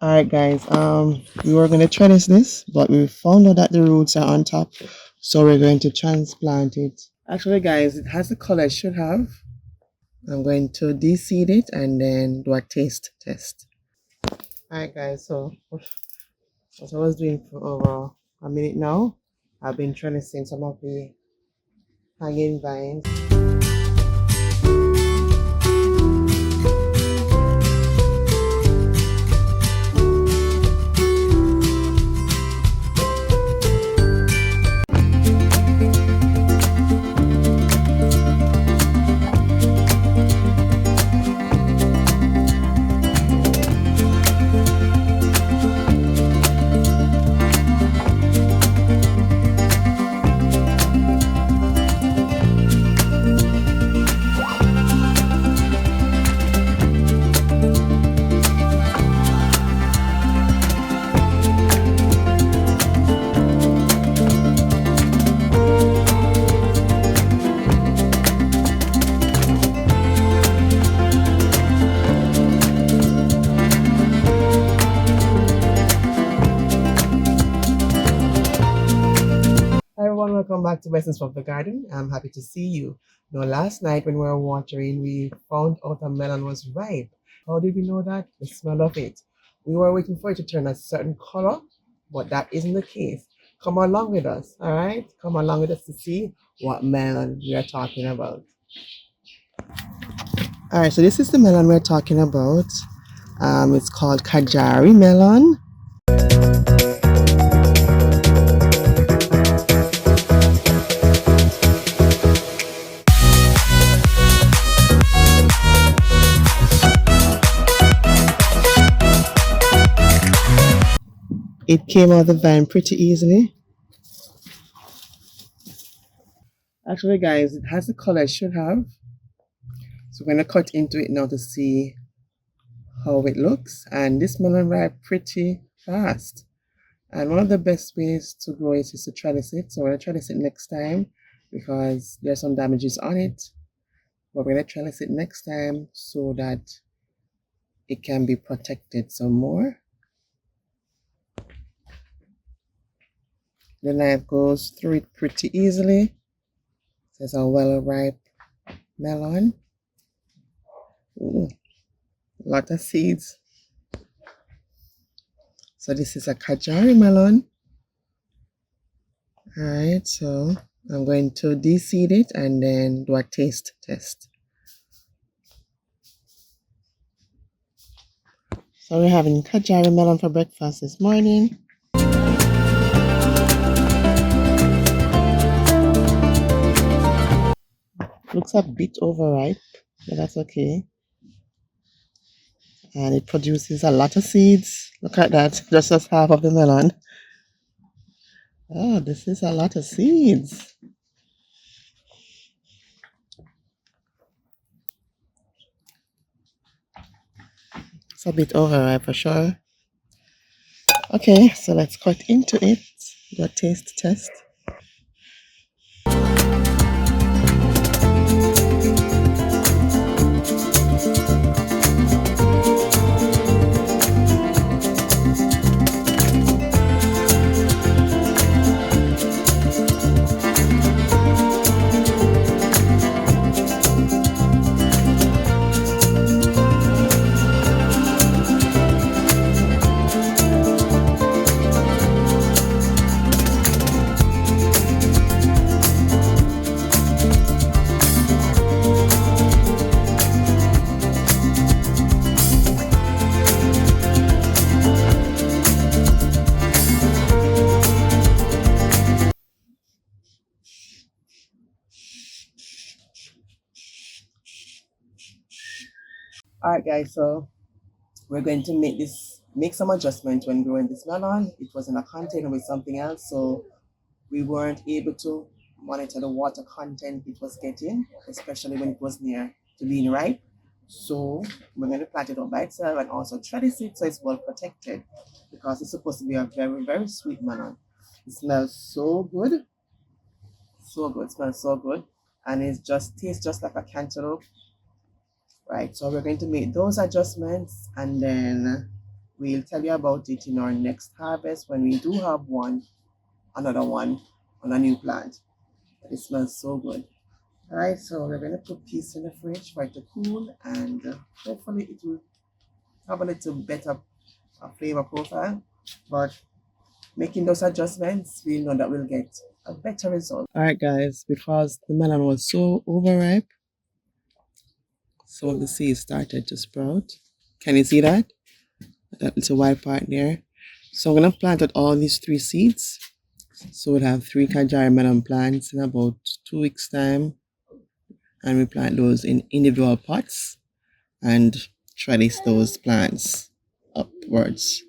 Alright guys, we were gonna try this, but we found out that the roots are on top, so we're going to transplant it. Actually guys, it has the color it should have. I'm going to de-seed it and then do a taste test. Alright guys, so what I was doing for over a minute now, I've been trying to see some of the hanging vines. Hi everyone, welcome back to Lessons from the Garden. I'm happy to see you. Now, last night when we were watering, we found out a melon was ripe. How did we know that? The smell of it. We were waiting for it to turn a certain color, but that isn't the case. Come along with us, all right? Come along with us to see what melon we are talking about. All right, so this is the melon we're talking about. It's called Kajari melon. It came out of the vine pretty easily. Actually, guys, it has the color it should have. So we're going to cut into it now to see how it looks. And this melon ripe pretty fast. And one of the best ways to grow it is to trellis it. So we're going to trellis it next time because there's some damages on it. But we're going to trellis it next time so that it can be protected some more. The knife goes through it pretty easily. There's a well-ripe melon. Ooh, a lot of seeds. So this is a Kajari melon. Alright, so I'm going to de-seed it and then do a taste test. So we're having Kajari melon for breakfast this morning. Looks a bit overripe, but that's okay. And it produces a lot of seeds. Look at that, just as half of the melon. Oh, this is a lot of seeds. It's a bit overripe for sure. Okay, so let's cut into it. Do a taste test. Alright guys, so we're going to make some adjustments when growing this melon. It was in a container with something else, so we weren't able to monitor the water content it was getting, especially when it was near to being ripe. So we're going to plant it up by itself and also trellis it so it's well protected because it's supposed to be a very, very sweet melon. It smells so good. So good, smells so good. And it just tastes just like a cantaloupe. Right, so we're going to make those adjustments and then We'll tell you about it in our next harvest when we do have another one on a new plant. It smells so good. All right, so we're going to put this in the fridge for it to cool, and hopefully it will have a little better flavor profile. But making those adjustments, we know that we'll get a better result. All right, guys, because the melon was so overripe, some of the seeds started to sprout. Can you see that? That little white part there. So I'm going to plant out all these 3 seeds. So we'll have 3 Kajari melon plants in about 2 weeks' time. And we plant those in individual pots and trellis those plants upwards.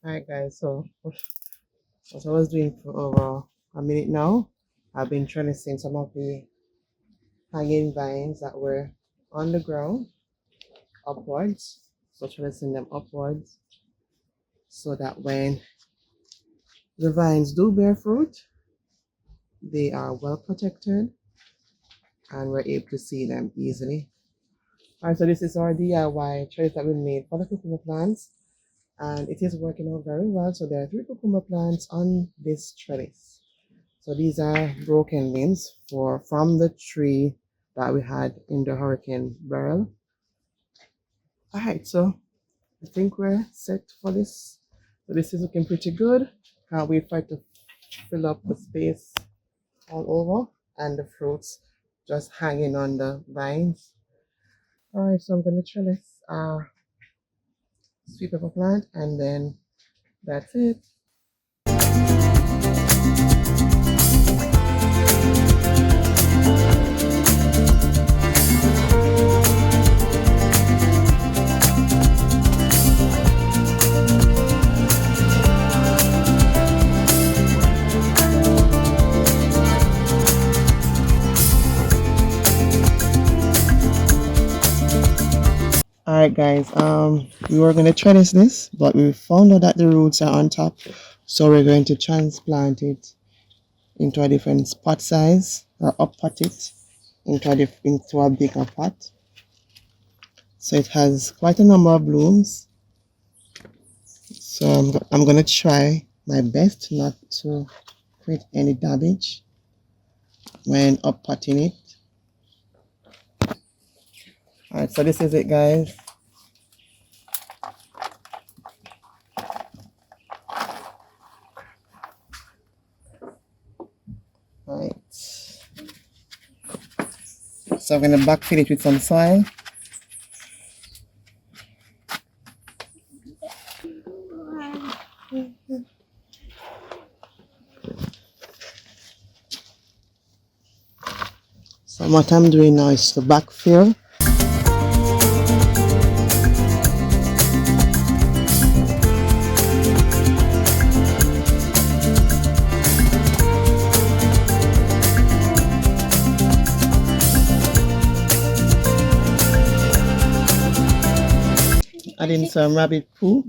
Alright guys, so what I was doing for over a minute now, I've been trying to send some of the hanging vines that were on the ground upwards. So trying to send them upwards so that when the vines do bear fruit, they are well protected and we're able to see them easily. Alright, so this is our DIY trellis that we made for the cucumber plants, and it is working out very well. So there are 3 cucumber plants on this trellis. So these are broken limbs from the tree that we had in the hurricane barrel. Alright, so I think we're set for this. So this is looking pretty good. Can't wait for it to fill up the space all over and the fruits just hanging on the vines. Alright, so I'm going to trellis sweet pepper plant, and then that's it. Alright guys, we were going to trellis this, but we found out that the roots are on top, so we're going to transplant it into a different pot size, or up pot it into a bigger pot. So it has quite a number of blooms, So I'm gonna try my best not to create any damage when up potting it. Alright, so this is it, guys. Alright. So I'm gonna backfill it with some soil. So what I'm doing now is to backfill. Adding some rabbit poo.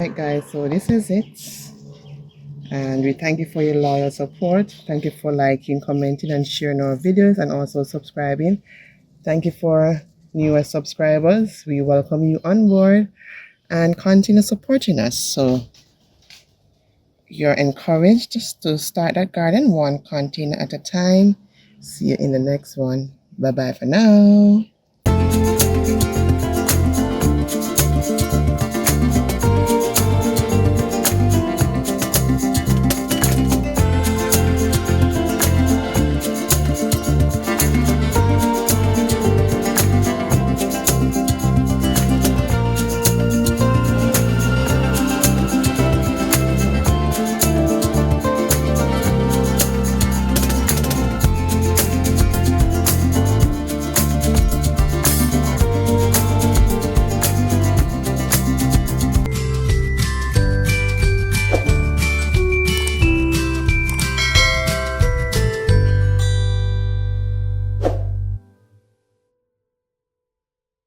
Right, guys, so this is it, and we thank you for your loyal support. Thank you for liking, commenting, and sharing our videos, and also subscribing. Thank you for newer subscribers. We welcome you on board and continue supporting us. So you're encouraged to start that garden one container at a time. See you in the next one. Bye bye for now.